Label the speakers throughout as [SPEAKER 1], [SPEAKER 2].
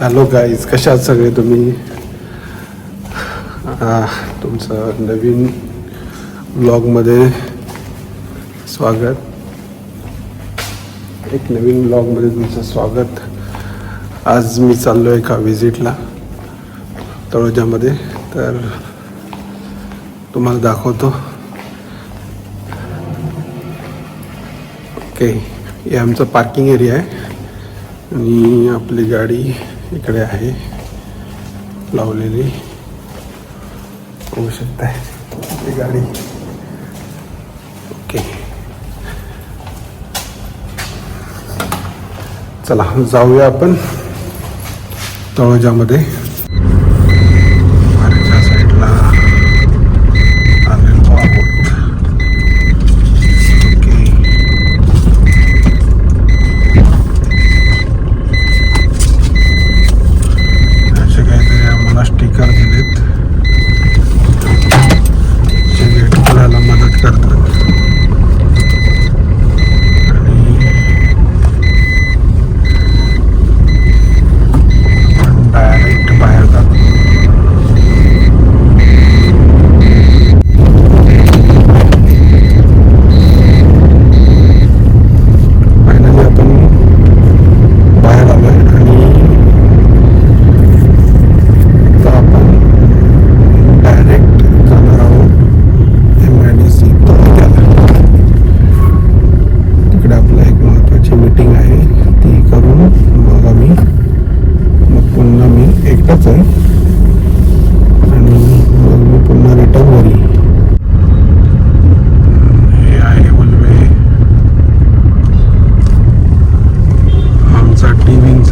[SPEAKER 1] Hello guys, कशा आहात सगळे तुम्ही? तुमचं नवीन ब्लॉगमध्ये स्वागत. एक नवीन ब्लॉगमध्ये तुमचं स्वागत. आज मी चाललो आहे एका विजिटला तळोजामध्ये, तर तुम्हाला दाखवतो. ओके, हे आमचं पार्किंग एरिया आहे आणि आपली गाडी इकडे आहे लावलेली, होऊ शकताय ही गाडी. ओके, चला जाऊया आपण तळोजामध्ये. वरच्या साईडला आलेलो आहोत. ओके, असे काहीतरी आम्हाला स्टिकर दिलेत जे गेट खोलायला मदत करतात.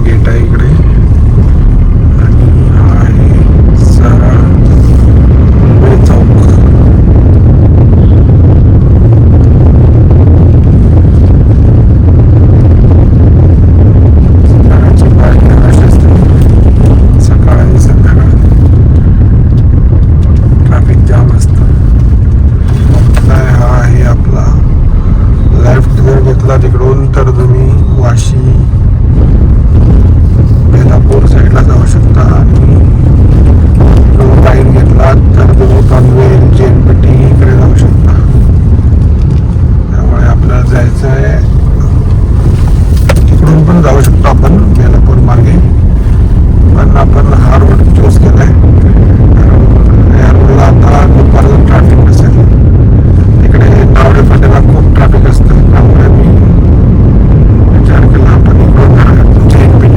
[SPEAKER 1] गेट आहे इकडे आणि हा आहे सारा चौक. सकाळची पार्किंग अशी असते, सकाळ आणि संध्याकाळ ट्रॅफिक जाम असतं. हा आहे आपला लेफ्ट जर घेतला तिकडून तर तुम्ही वाशी बेलापूर साईडला जाऊ शकता आणि राईट घेतला तर तुम्ही पनवेल जेनपट्टी इकडे जाऊ शकता. त्यामुळे आपल्याला जायचं आहे, तिकडून पण जाऊ शकतो आपण बेलापूर मार्गे, पण आपण हा रोड चूज केला आहे. या रोडला आता दुपारचं ट्रॅफिक नसेल. इकडे नावडे फाट्याला खूप ट्रॅफिक असतं, त्यामुळे मी विचार केला आपण इकडून जेनपट्टी.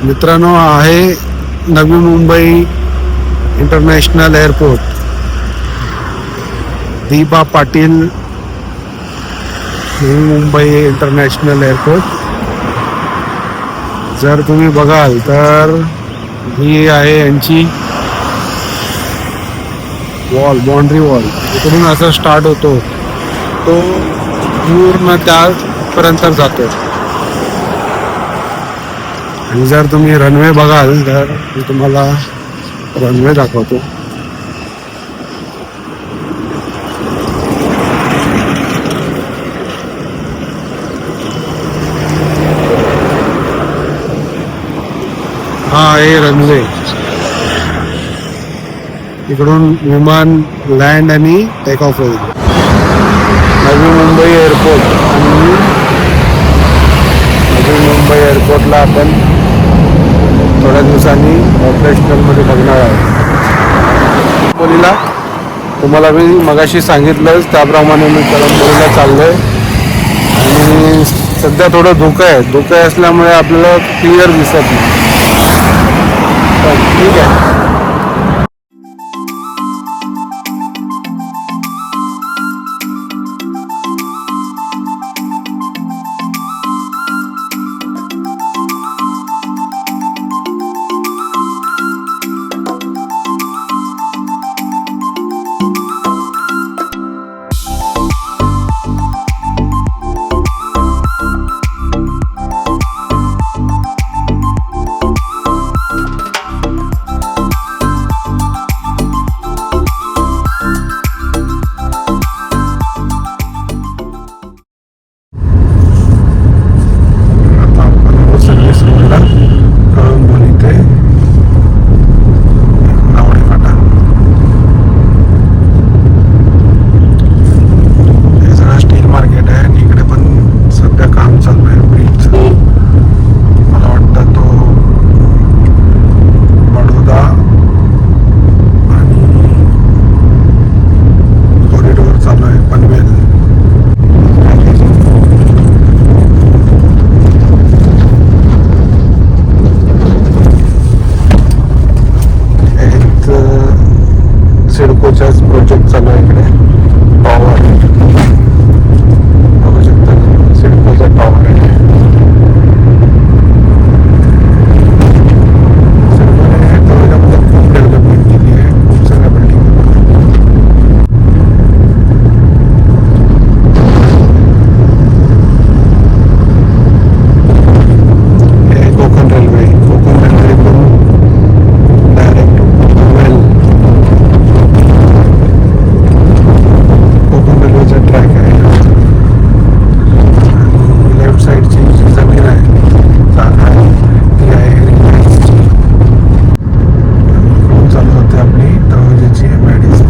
[SPEAKER 1] मित्रांनो, आहे Navi Mumbai international airport. Deepa Patil Navi Mumbai international airport. जर तुम्ही बघाल तर ही आहे यांची वॉल, बाउंड्री वॉल. इकडून असं स्टार्ट होतो तो पूर्ण त्यापर्यंत जातो. आणि जर तुम्ही रनवे बघाल तर मी तुम्हाला रनवे दाखवतो. हा आहे रनवे. इकडून विमान लँड आणि टेक ऑफ होईल. नवी मुंबई एअरपोर्ट आणि नवी मुंबई एअरपोर्टला आपण थोड्या दिवसांनी ऑपरेशनलमध्ये बघणार आहोत. कळंबोलीला तुम्हाला मी मगाशी सांगितलंच त्याप्रमाणे मी कळंबोलीला चाललो आहे. आणि सध्या थोडं धुकं असल्यामुळे आपल्याला क्लिअर दिसत नाही. पण ठीक आहे. सिडकोचाच प्रोजेक्ट चालू आहे इकडे. टॉवर बघू शकता, सिडकोचा टॉवर आहे. सिडकोने टॉवरमध्ये खूप डेव्हलपमेंट केली आहे, खूप सगळ्या बिल्डिंग. हे कोकण रेल्वे डायरेक्ट ट्रॅक आहे. आणि लेफ्ट साईडची जी जमीन आहे, जागा आहे, ती आहे रिलायन्सची. इकडून चालू होते आपली तळोजाची MIDC.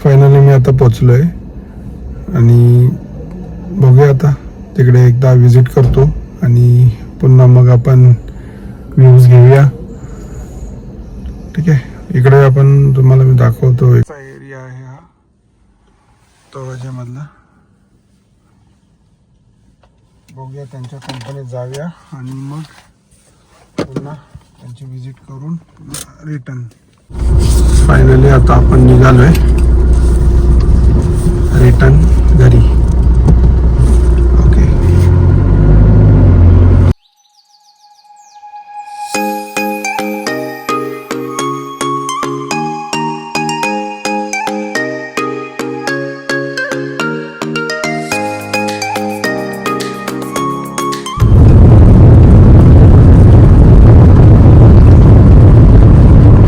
[SPEAKER 1] फायनली मी आता पोचलोय आणि बघूया आता तिकडे एकदा विजिट करतो आणि पुन्हा मग आपण व्ह्यूज घेऊया. ठीक आहे. इकडे आपण तुम्हाला मी दाखवतो. एरिया आहे हा तळोजामधला. बघूया, त्यांच्या कंपनीत जाऊया आणि मग पुन्हा त्यांची विजिट करून रिटर्न. फायनली आता आपण निघालोय रिटर्न घरी. ओके.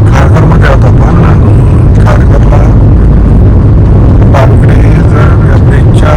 [SPEAKER 1] खारघरमध्ये होता आपण आणि खारघरला ब्रिजच्या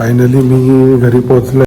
[SPEAKER 1] फायनली मी घरी पोहोचलो